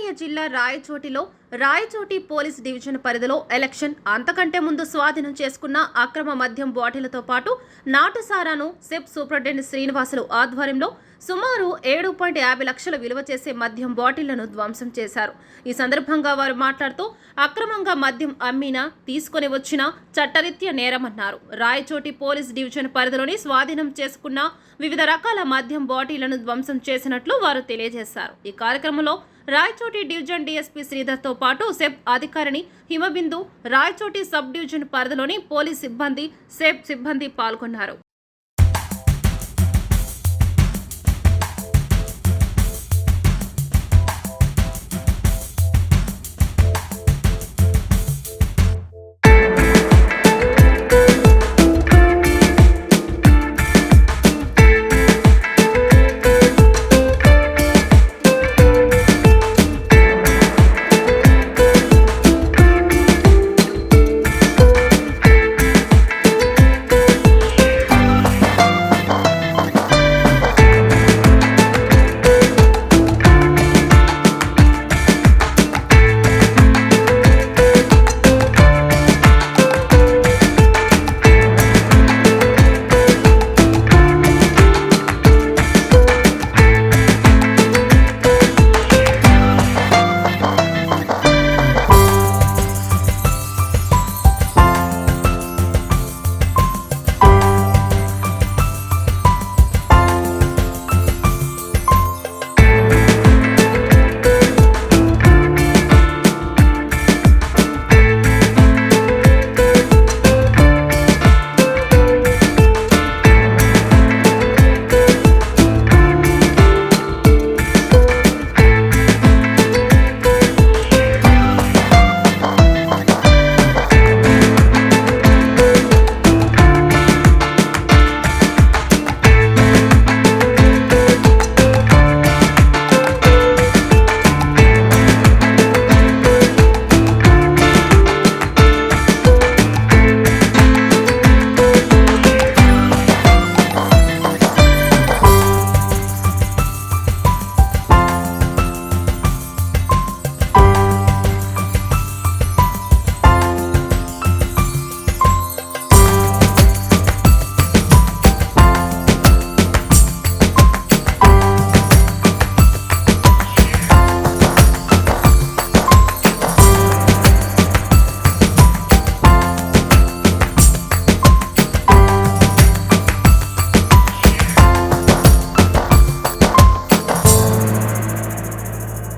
అన్నమయ్య జిల్లా Rayachoti police division పరిధిలో election అంతకంటే ముందు స్వాధీనం చేసుకున్న అక్రమ మద్యం బాటిళ్లతో పాటు నాటుసారాను సెబ్ సూపరింటెండెంట్ శ్రీనివాసులు ఆధ్వర్యంలో సుమారు 7.50 లక్షల విలువ చేసే మద్యం బాటిళ్లను ధ్వంసం చేశారు. ఈ సందర్భంగా వారు మాట్లాడుతూ అక్రమంగా మద్యం అమ్మినా తీసుకుని వచ్చినా చట్టరీత్యా నేరమన్నారు. రాయచోటి పోలీస్ డివిజన్ పరిధిలోని స్వాధీనం చేసుకున్న వివిధ రకాల మద్యం బాటిళ్లను ధ్వంసం చేసినట్లు వారు తెలియజేశారు. ఈ కార్యక్రమంలో రాయచోటి డివిజన్ డీఎస్పీ శ్రీధర్తో పాటు సెబ్ అధికారిని హిమబిందు, రాయచోటి సబ్ డివిజన్ పరిధిలోని పోలీస్ సిబ్బంది, సెబ్ సిబ్బంది పాల్గొన్నారు.